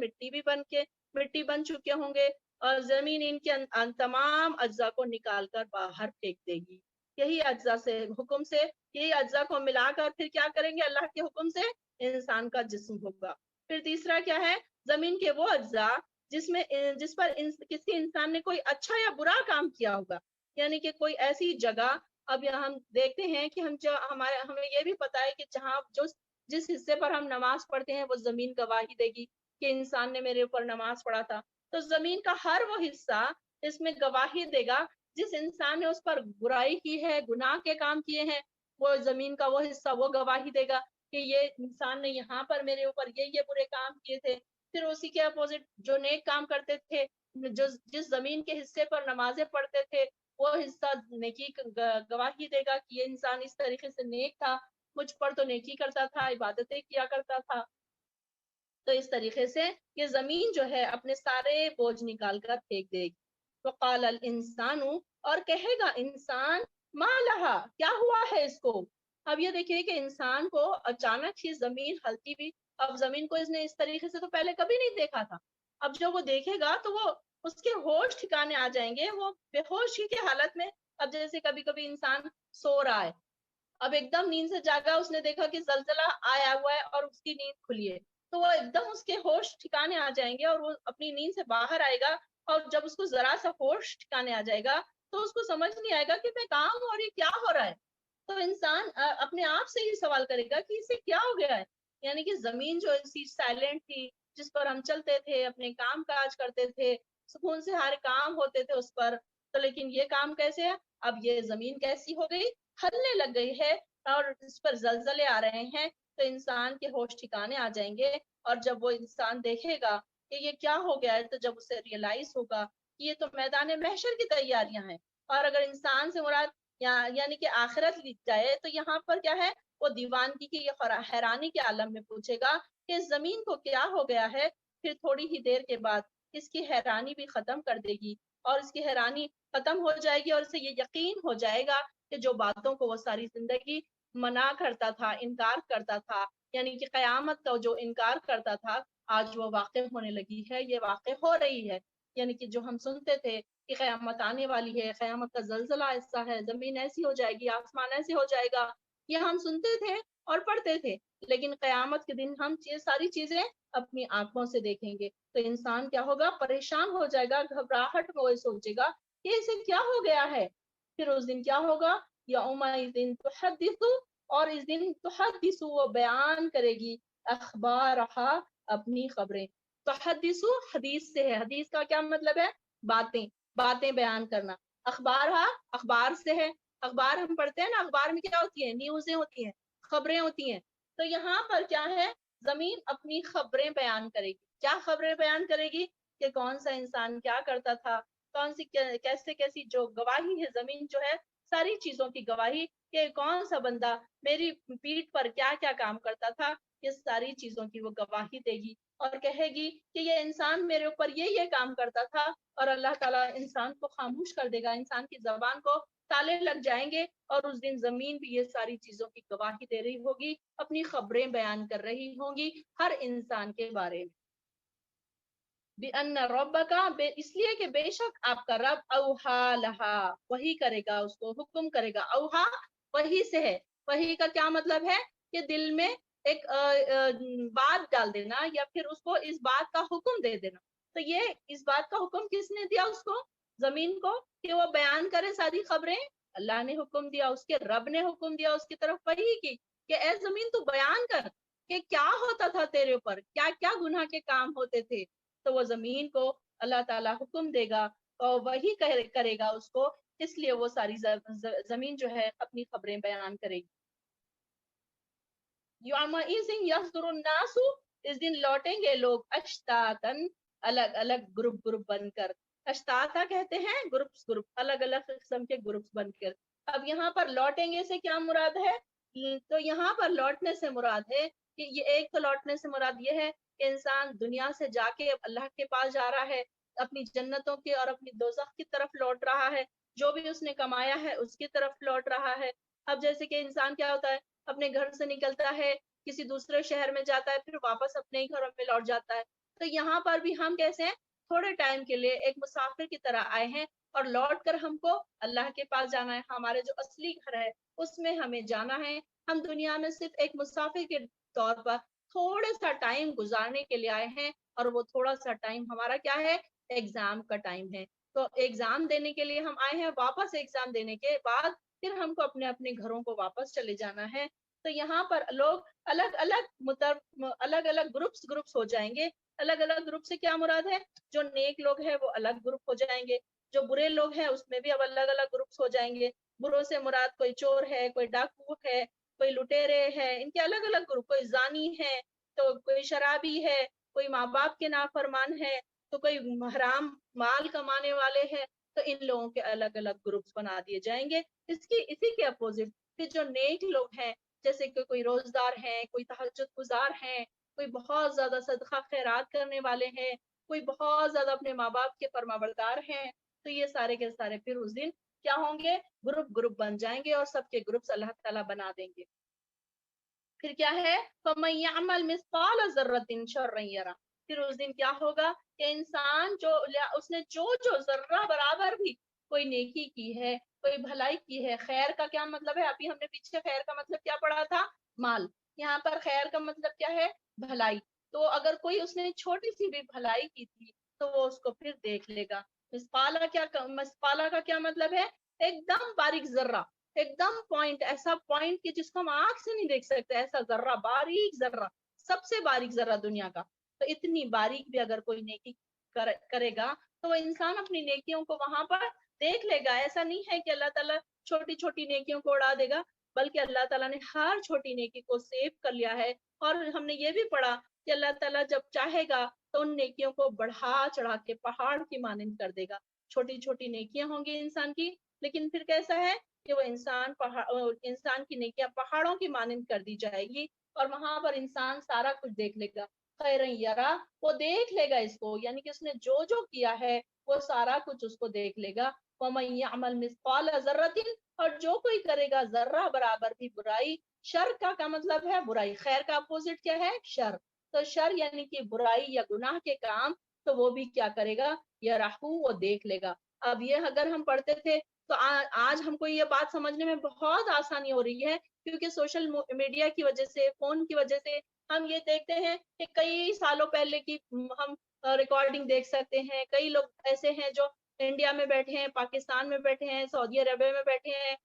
مٹی بن چکے ہوں گے، اور زمین ان کے تمام اجزاء کو نکال کر باہر پھینک دے گی. یہی اجزاء سے حکم سے، یہی اجزاء کو ملا کر پھر کیا کریں گے اللہ کے حکم سے؟ انسان کا جسم ہوگا. پھر تیسرا کیا ہے؟ زمین کے وہ اجزاء جس پر کسی انسان نے کوئی اچھا یا برا کام کیا ہوگا، یعنی کہ کوئی ایسی جگہ. اب یہاں ہم دیکھتے ہیں کہ ہمیں یہ بھی پتا ہے کہ جس حصے پر ہم نماز پڑھتے ہیں وہ زمین گواہی دے گی کہ انسان نے میرے اوپر نماز پڑھا تھا. تو زمین کا ہر وہ حصہ اس میں گواہی دے گا جس انسان نے اس پر برائی کی ہے، گناہ کے کام کیے ہیں، وہ زمین کا وہ حصہ وہ گواہی دے گا کہ یہ انسان نے یہاں پر میرے اوپر یہ برے کام کیے تھے، پھر اسی کے اپوزٹ جو نیک کام کرتے تھے، جو جس زمین کے حصے پر نمازیں پڑھتے تھے وہ حصہ نیکی گواہی دے گا کہ یہ انسان اس طریقے سے نیک تھا، مجھ پر تو نیکی کرتا تھا، عبادتیں کیا کرتا تھا. تو اس طریقے سے یہ زمین جو ہے اپنے سارے بوجھ نکال کر پھینک دے گی. وقال الانسان، اور کہے گا انسان، ما لہا، کیا ہوا ہے اس کو. اب یہ دیکھیے کہ انسان کو اچانک ہی زمین ہلتی بھی، اب زمین کو اس نے اس طریقے سے تو پہلے کبھی نہیں دیکھا تھا. اب جب وہ دیکھے گا تو وہ اس کے ہوش ٹھکانے آ جائیں گے، وہ بے ہوشی کی حالت میں. اب جیسے کبھی کبھی انسان سو رہا ہے، اب ایک دم نیند سے جاگا، اس نے دیکھا کہ زلزلہ آیا ہوا ہے اور اس کی نیند کھلی ہے، تو وہ ایک دم اس کے ہوش ٹھکانے آ جائیں گے اور وہ اپنی نیند سے باہر آئے گا. اور جب اس کو ذرا سا ہوش ٹھکانے آ جائے گا تو اس کو سمجھ نہیں آئے گا کہ میں کہاں ہوں اور یہ کیا ہو رہا ہے. تو انسان اپنے آپ سے ہی سوال کرے گا کہ اسے کیا ہو گیا ہے. یعنی کہ زمین جو ایسی سائلنٹ تھی، جس پر ہم چلتے تھے، اپنے کام کاج کرتے تھے، سکون سے ہر کام ہوتے تھے اس پر، تو لیکن یہ کام کیسے ہے؟ اب یہ زمین کیسی ہو گئی؟ ہلنے لگ گئی ہے اور اس پر زلزلے آ رہے ہیں. تو انسان کے ہوش ٹھکانے آ جائیں گے، اور جب وہ انسان دیکھے گا کہ یہ کیا ہو گیا ہے، تو جب اسے ریئلائز ہوگا کہ یہ تو میدان محشر کی تیاریاں ہیں. اور اگر انسان سے مراد یعنی کہ آخرت لی جائے تو یہاں پر کیا ہے، وہ دیوانگی کی حیرانی کے عالم میں پوچھے گا کہ اس زمین کو کیا ہو گیا ہے. پھر تھوڑی ہی دیر کے بعد اس کی حیرانی بھی ختم کر دے گی، اور اس کی حیرانی ختم ہو جائے گی، اور اسے یہ یقین ہو جائے گا کہ جو باتوں کو وہ ساری زندگی منع کرتا تھا، انکار کرتا تھا، یعنی کہ قیامت کا جو انکار کرتا تھا، آج وہ واقع ہونے لگی ہے، یہ واقع ہو رہی ہے. یعنی کہ جو ہم سنتے تھے کہ قیامت آنے والی ہے، قیامت کا زلزلہ ایسا ہے، زمین ایسی ہو جائے گی، آسمان ایسے ہو جائے گا، یہ ہم سنتے تھے اور پڑھتے تھے. لیکن قیامت کے دن ہم یہ ساری چیزیں اپنی آنکھوں سے دیکھیں گے تو انسان کیا ہوگا؟ پریشان ہو جائے گا، گھبراہٹ میں وہ سوچے گا کہ اسے کیا ہو گیا ہے. پھر اس دن کیا ہوگا؟ یومئذ تحدث، اور اس دن تحدث، وہ بیان کرے گی، اخبارہا، اپنی خبریں. تحدث حدیث سے ہے، حدیث کا کیا مطلب ہے؟ باتیں بیان کرنا. اخبارہا، اخبار سے ہے، اخبار ہم پڑھتے ہیں نا، اخبار میں کیا ہوتی ہیں؟ نیوزیں ہوتی ہیں، خبریں ہوتی ہیں. تو یہاں پر کیا ہے؟ زمین اپنی خبریں بیان کرے گی. کیا خبریں بیان کرے گی؟ کہ کون سا انسان کیا کرتا تھا، کون سی کیسی جو گواہی ہے، زمین جو ہے ساری چیزوں کی گواہی، کہ کون سا بندہ میری پیٹھ پر کیا کیا کام کرتا تھا، یہ ساری چیزوں کی وہ گواہی دے گی. اور کہے گی کہ یہ انسان میرے اوپر یہ کام کرتا تھا، اور اللہ تعالیٰ انسان کو خاموش کر دے گا، انسان کی زبان کو تالے لگ جائیں گے، اور اس دن زمین بھی یہ ساری چیزوں کی گواہی دے رہی ہوگی، اپنی خبریں بیان کر رہی ہوں گی ہر انسان کے بارے میں. بِأَنَّ رَبَّكَ، اس لیے کہ بے شک آپ کا رب، اوہا لہا، وہی کرے گا، اس کو حکم کرے گا. اوہا وہی سے ہے. وہی کا کیا مطلب ہے؟ کہ دل میں ایک بات ڈال دینا، یا پھر اس کو اس بات کا حکم دے دینا. تو یہ اس بات کا حکم کس نے دیا اس کو؟ زمین کو، کہ وہ بیان کرے ساری خبریں. اللہ نے حکم دیا، اس کے رب نے حکم دیا اس کی طرف وحی کی کہ اے زمین تو بیان کر کہ کیا ہوتا تھا تیرے اوپر، کیا کیا گناہ کے کام ہوتے تھے. تو وہ زمین کو اللہ تعالیٰ حکم دے گا اور وہی کرے گا اس کو، اس لیے وہ ساری زمین جو ہے اپنی خبریں بیان کرے گی. یومئذ یصدر الناس، اس دن لوٹیں گے لوگ، اشتاتن، الگ الگ گروپ بن کر. اشتاتا کہتے ہیں گروپ، الگ الگ قسم کے گروپ بن کر. اب یہاں پر لوٹیں گے سے کیا مراد ہے؟ تو یہاں پر لوٹنے سے مراد ہے کہ یہ ایک تو لوٹنے سے مراد یہ ہے کہ انسان دنیا سے جا کے اللہ کے پاس جا رہا ہے، اپنی جنتوں کے اور اپنی دوزخ کی طرف لوٹ رہا ہے، جو بھی اس نے کمایا ہے اس کی طرف لوٹ رہا ہے. اب جیسے کہ انسان کیا ہوتا ہے، اپنے گھر سے نکلتا ہے، کسی دوسرے شہر میں جاتا ہے، پھر واپس اپنے ہی گھروں میں لوٹ جاتا ہے. تو یہاں پر بھی ہم کیسے ہیں؟ تھوڑے ٹائم کے لیے ایک مسافر کی طرح آئے ہیں، اور لوٹ کر ہم کو اللہ کے پاس جانا ہے. ہمارے جو اصلی گھر ہے اس میں ہمیں جانا ہے. ہم دنیا میں صرف ایک مسافر کے طور پر تھوڑے سا ٹائم گزارنے کے لیے آئے ہیں، اور وہ تھوڑا سا ٹائم ہمارا کیا ہے؟ ایگزام کا ٹائم ہے. تو ایگزام دینے کے لیے ہم آئے ہیں، واپس ایگزام دینے کے بعد پھر ہم کو اپنے اپنے گھروں کو واپس چلے جانا ہے. تو یہاں پر لوگ الگ الگ گروپس ہو جائیں گے. الگ الگ گروپ سے کیا مراد ہے؟ جو نیک لوگ ہیں وہ الگ گروپ ہو جائیں گے، جو برے لوگ ہیں اس میں بھی اب الگ الگ گروپس ہو جائیں گے. بروں سے مراد کوئی چور ہے، کوئی ڈاکو ہے، कोई लुटेरे है, इनके अलग अलग ग्रुप, कोई जानी है, तो कोई शराबी है, कोई माँ बाप के नाफरमान है, तो कोई हराम माल कमाने वाले हैं। तो इन लोगों के अलग अलग ग्रुप्स बना दिए जाएंगे। इसी के अपोजिट फिर जो नेक लोग हैं, जैसे कि कोई रोजदार हैं, कोई तहज्जुद गुजार हैं, कोई बहुत ज्यादा सदका खैरात करने वाले हैं, कोई बहुत ज्यादा अपने माँ बाप के फरमाबरदार हैं, तो ये सारे के सारे फिर उस दिन क्या होंगे, ग्रुप ग्रुप बन जाएंगे और सबके ग्रुप्स अल्लाह ताला बना देंगे। फिर क्या है, फमन यअमल मिस्काल ज़र्रतिन शर्रन यरा, फिर उस दिन क्या होगा कि इंसान जो उसने जो जो जर्रा बराबर भी कोई नेकी की है, कोई भलाई की है, खैर का क्या मतलब है, अभी हमने पीछे खैर का मतलब क्या पढ़ा था, माल, यहाँ पर खैर का मतलब क्या है, भलाई। तो अगर कोई उसने छोटी सी भी भलाई की थी तो वो उसको फिर देख लेगा। मिसकाला का क्या मतलब है, एकदम बारीक जर्रा, एकदम पॉइंट, ऐसा पॉइंट कि जिसको हम आंख से नहीं देख सकते, ऐसा जर्रा, बारीक जर्रा, सबसे बारीक जर्रा दुनिया का। तो इतनी बारीक भी अगर कोई नेकी करेगा तो वो इंसान अपनी नेकियों को वहां पर देख लेगा। ऐसा नहीं है कि अल्लाह ताला छोटी छोटी नेकियों को उड़ा देगा, बल्कि अल्लाह ताला ने हर छोटी नेकी को सेव कर लिया है। और हमने ये भी पढ़ा कि अल्लाह ताला जब चाहेगा तो उन नेकियों को बढ़ा चढ़ा के पहाड़ की मानिंद कर देगा। छोटी छोटी नेकियां होंगी इंसान की, लेकिन फिर कैसा है कि वो इंसान की नेकियां पहाड़ों की मानिंद कर दी जाएगी, और वहां पर इंसान सारा कुछ देख लेगा। खैरन यरा, वो देख लेगा इसको, यानी कि उसने जो जो किया है वो सारा कुछ उसको देख लेगा। वमन यअमल मिस्काल ज़र्रतिन, और जो कोई करेगा जर्रा बराबर भी बुराई, शर का मतलब है बुराई, खैर का अपोजिट क्या है, शर। तो शर यानी कि बुराई या गुनाह के काम, तो वो भी क्या करेगा, यराहू, वो देख लेगा। अब ये अगर हम पढ़ते थे तो आज हमको ये बात समझने में बहुत आसानी हो रही है, क्योंकि सोशल मीडिया की वजह से, फोन की वजह से हम ये देखते हैं कि कई सालों पहले की हम रिकॉर्डिंग देख सकते हैं। कई लोग ऐसे हैं जो इंडिया में बैठे हैं, पाकिस्तान में बैठे हैं, सऊदी अरबिया में बैठे हैं,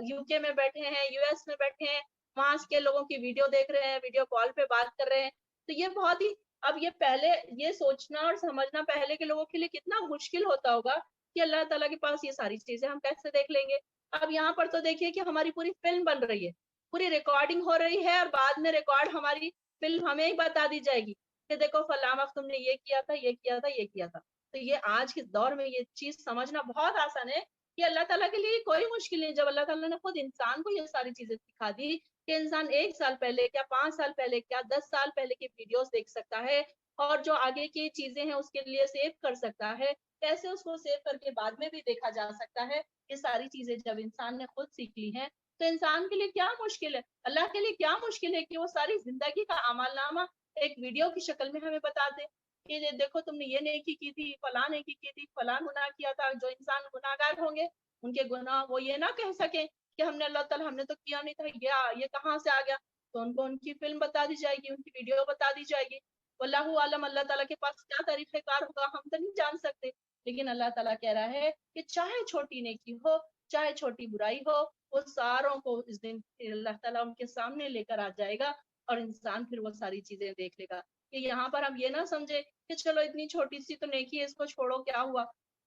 यूके में बैठे हैं, यूएस में बैठे हैं, वहां के लोगों की वीडियो देख रहे हैं, वीडियो कॉल पे बात कर रहे हैं। तो ये बहुत ही, अब ये पहले ये सोचना और समझना पहले के लोगों के लिए कितना मुश्किल होता होगा कि अल्लाह ताला के पास ये सारी चीजें हम कैसे देख लेंगे। अब यहाँ पर तो देखिए कि हमारी पूरी फिल्म बन रही है, पूरी रिकॉर्डिंग हो रही है, और बाद में रिकॉर्ड हमारी फिल्म हमें ही बता दी जाएगी कि देखो फलां वक्त तुमने ये किया था, ये किया था, ये किया था। तो ये आज के दौर में ये चीज समझना बहुत आसान है कि अल्लाह ताला के लिए कोई मुश्किल नहीं। जब अल्लाह ताला ने खुद इंसान को ये सारी चीजें सिखा दी कि इंसान 1 साल पहले क्या, 5 साल पहले क्या, 10 साल पहले की वीडियोस देख सकता है, और जो आगे की चीजें हैं उसके लिए सेव कर सकता है, कैसे उसको सेव करके बाद में भी देखा जा सकता है। ये सारी चीजें जब इंसान ने खुद सीख ली हैं, तो इंसान के लिए क्या मुश्किल है, अल्लाह के लिए क्या मुश्किल है कि वो सारी जिंदगी का अमलनामा एक वीडियो की शक्ल में हमें बता दे कि देखो तुमने ये नेकी की थी, फलां नेकी की थी, फलां गुनाह किया था। जो इंसान गुनाहगार होंगे उनके गुनाह वो ये ना कह सके कि हमने अल्लाह ताला हमने तो किया नहीं था, ये कहाँ से आ गया। तो उनको उनकी फिल्म बता दी जाएगी, उनकी वीडियो बता दी जाएगी। वल्लाहु आलम, अल्लाह ताला के पास क्या तरीक़ेकार होगा हम तो नहीं जान सकते। लेकिन अल्लाह ताला कह रहा है कि चाहे छोटी नेकी हो, चाहे छोटी बुराई हो, वो सारों को इस दिन अल्लाह ताला उनके सामने लेकर आ जाएगा, और इंसान फिर वो सारी चीजें देख लेगा। कि यहाँ पर हम ये ना समझे कि चलो इतनी छोटी सी तो नेकी है, इसको छोड़ो क्या हुआ।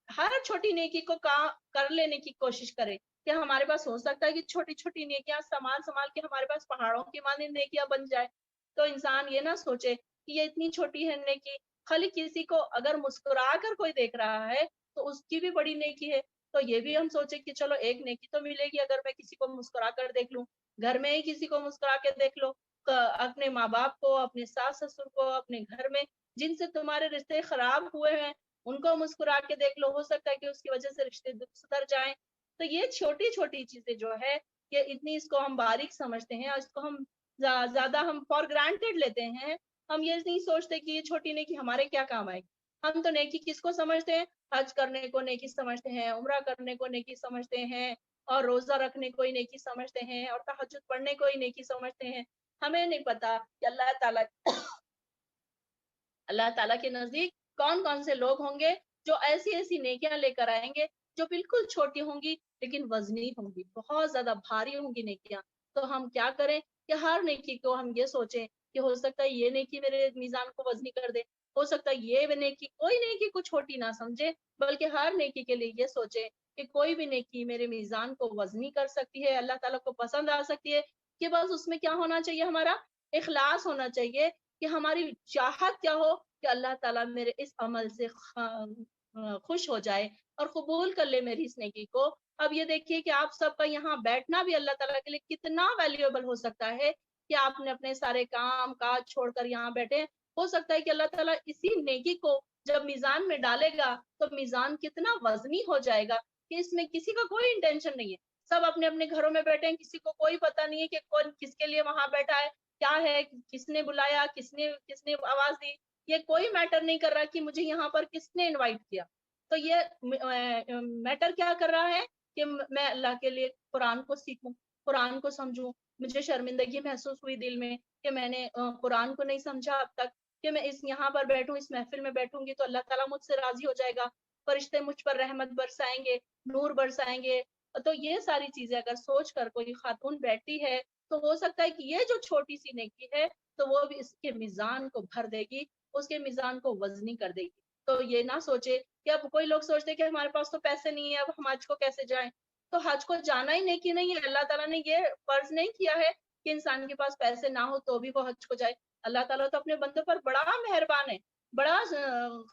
हर छोटी नेकी को कर लेने की कोशिश करें। क्या हमारे पास हो सकता है कि छोटी छोटी नेकियां संभाल संभाल के हमारे पास पहाड़ों की माने नेकियां बन जाए। तो इंसान ये ना सोचे कि ये इतनी छोटी है नेकी, खाली किसी को अगर मुस्कुरा कर कोई देख रहा है तो उसकी भी बड़ी नेकी है। तो ये भी हम सोचे कि चलो एक नेकी तो मिलेगी अगर मैं किसी को मुस्कुरा कर देख लूं। घर में ही किसी को मुस्कुरा के देख लो, अपने माँ बाप को, अपने सास ससुर को, अपने घर में जिनसे तुम्हारे रिश्ते खराब हुए हैं उनको मुस्कुरा के देख लो, हो सकता है कि उसकी वजह से रिश्ते सुधर जाएं। तो ये छोटी छोटी चीजें जो है, ये इतनी इसको हम बारीक समझते हैं, और इसको हम ज्यादा हम फॉर ग्रांटेड लेते हैं। हम ये नहीं सोचते कि ये छोटी नेकी हमारे क्या काम आएगी। हम तो नेकी किसको समझते हैं, हज करने को नेकी समझते हैं, उम्रा करने को नेकी समझते हैं, और रोजा रखने को ही नेकी समझते हैं, और तहज्जुद पढ़ने को ही नेकी समझते हैं। हमें नहीं पता कि अल्लाह ताला के नजदीक कौन कौन से लोग होंगे जो ऐसी ऐसी नेकियां लेकर आएंगे जो बिल्कुल छोटी होंगी लेकिन वजनी होंगी, बहुत ज्यादा भारी होंगी नेकियां। तो हम क्या करें कि हर नेकी को हम ये सोचें कि हो सकता है ये नेकी मेरे मीजान को वजनी कर दे, हो सकता है ये नेकी, कोई नेकी को छोटी ना समझे, बल्कि हर नेकी के लिए ये सोचे कि कोई भी नेकी मेरे मीजान को वजनी कर सकती है, अल्लाह ताला को पसंद आ सकती है। کہ بس اس میں کیا ہونا چاہیے، ہمارا اخلاص ہونا چاہیے کہ ہماری چاہت کیا ہو کہ اللہ تعالیٰ میرے اس عمل سے خوش ہو جائے اور قبول کر لے میری اس نیکی کو۔ اب یہ دیکھیے کہ آپ سب کا یہاں بیٹھنا بھی اللہ تعالیٰ کے لیے کتنا ویلیوبل ہو سکتا ہے کہ آپ نے اپنے سارے کام کاج چھوڑ کر یہاں بیٹھے۔ ہو سکتا ہے کہ اللہ تعالیٰ اسی نیکی کو جب میزان میں ڈالے گا تو میزان کتنا وزنی ہو جائے گا کہ اس میں کسی کا کوئی انٹینشن نہیں ہے، سب اپنے اپنے گھروں میں بیٹھے ہیں، کسی کو کوئی پتہ نہیں ہے کہ کون کس کے لیے وہاں بیٹھا ہے، کیا ہے، کس نے بلایا، کس نے آواز دی، یہ کوئی میٹر نہیں کر رہا کہ مجھے یہاں پر کس نے انوائٹ کیا۔ تو یہ میٹر کیا کر رہا ہے کہ میں اللہ کے لیے قرآن کو سیکھوں، قرآن کو سمجھوں۔ مجھے شرمندگی محسوس ہوئی دل میں کہ میں نے قرآن کو نہیں سمجھا اب تک، کہ میں اس یہاں پر بیٹھوں، اس محفل میں بیٹھوں گی تو اللہ تعالیٰ مجھ سے راضی ہو جائے گا، فرشتے مجھ پر رحمت برسائیں گے، نور برسائیں گے۔ تو یہ ساری چیزیں اگر سوچ کر کوئی خاتون بیٹھتی ہے تو ہو سکتا ہے کہ یہ جو چھوٹی سی نیکی ہے تو وہ بھی اس کے میزان کو بھر دے گی، اس کے میزان کو وزنی کر دے گی۔ تو یہ نہ سوچے کہ اب کوئی لوگ سوچتے کہ ہمارے پاس تو پیسے نہیں ہے، اب ہم حج کو کیسے جائیں؟ تو حج کو جانا ہی نیکی نہیں ہے۔ اللہ تعالیٰ نے یہ فرض نہیں کیا ہے کہ انسان کے پاس پیسے نہ ہو تو بھی وہ حج کو جائے۔ اللہ تعالیٰ تو اپنے بندوں پر بڑا مہربان ہے، بڑا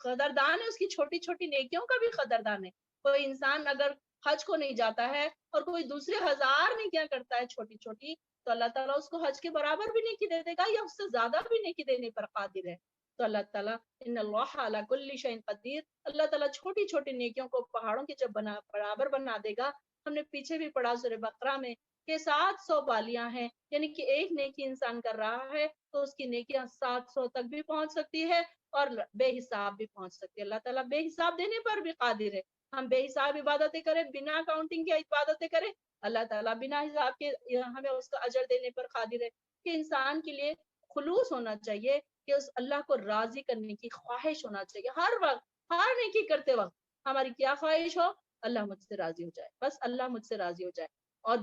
قدردان ہے، اس کی چھوٹی چھوٹی نیکیوں کا بھی قدردان ہے۔ کوئی انسان اگر حج کو نہیں جاتا ہے اور کوئی دوسرے ہزار نیکیاں کرتا ہے چھوٹی چھوٹی، تو اللہ تعالیٰ اس کو حج کے برابر بھی نیکی دے دے گا یا اس سے زیادہ بھی نیکی دینے پر قادر ہے۔ تو اللہ تعالیٰ ان اللہ علی کل شیء قدیر، اللہ تعالیٰ چھوٹی چھوٹی نیکیوں کو پہاڑوں کے جب برابر بنا دے گا۔ ہم نے پیچھے بھی پڑھا سورہ بقرہ میں کہ 700 بالیاں ہیں، یعنی کہ ایک نیکی انسان کر رہا ہے تو اس کی نیکیاں 700 تک بھی پہنچ سکتی ہے اور بے حساب بھی پہنچ سکتی ہے۔ اللہ تعالیٰ بے حساب دینے پر بھی قادر ہے۔ ہم بے حساب عبادتیں کریں، بنا کاؤنٹنگ کے عبادتیں کریں، اللہ تعالیٰ بنا حساب کے ہمیں اس کا اجر دینے پر قادر ہے۔ کہ انسان کے لیے خلوص ہونا چاہیے، کہ اس اللہ کو راضی کرنے کی خواہش ہونا چاہیے ہر وقت، ہر نیکی کرتے وقت ہماری کیا خواہش ہو؟ اللہ مجھ سے راضی ہو جائے، بس اللہ مجھ سے راضی ہو جائے۔ اور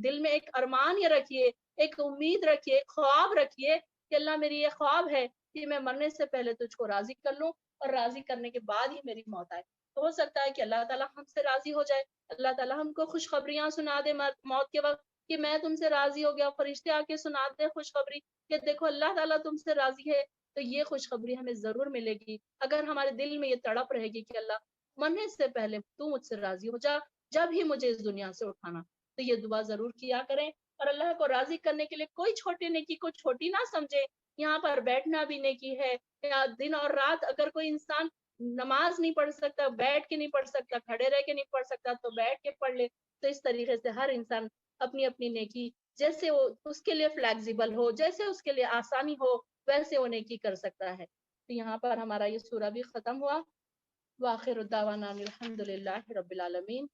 دل میں ایک ارمان یہ رکھیے، ایک امید رکھیے، ایک خواب رکھیے کہ اللہ میری یہ خواب ہے کہ میں مرنے سے پہلے تجھ کو راضی کر لوں اور راضی کرنے کے بعد ہی میری موت آئے۔ تو ہو سکتا ہے کہ اللہ تعالیٰ ہم سے راضی ہو جائے، اللہ تعالیٰ ہم کو خوشخبریاں سنا دے موت کے وقت کہ میں تم سے راضی ہو گیا، فرشتے آ کے سنا دے خوشخبری کہ دیکھو اللہ تعالیٰ تم سے راضی ہے۔ تو یہ خوشخبری ہمیں ضرور ملے گی اگر ہمارے دل میں یہ تڑپ رہے گی کہ اللہ مرنے سے پہلے تو مجھ سے راضی ہو جا، جب ہی مجھے اس دنیا سے اٹھانا۔ تو یہ دعا ضرور کیا کریں اور اللہ کو راضی کرنے کے لیے کوئی چھوٹی نیکی کو چھوٹی نہ سمجھے۔ یہاں پر بیٹھنا بھی نیکی ہے، یا دن اور رات اگر کوئی انسان نماز نہیں پڑھ سکتا، بیٹھ کے نہیں پڑھ سکتا، کھڑے رہ کے نہیں پڑھ سکتا، تو بیٹھ کے پڑھ لے۔ تو اس طریقے سے ہر انسان اپنی اپنی نیکی جیسے وہ اس کے لیے فلیکسیبل ہو، جیسے اس کے لیے آسانی ہو، ویسے وہ نیکی کر سکتا ہے۔ تو یہاں پر ہمارا یہ سورہ بھی ختم ہوا۔ وآخر الدعوانا الحمد للہ رب العالمین۔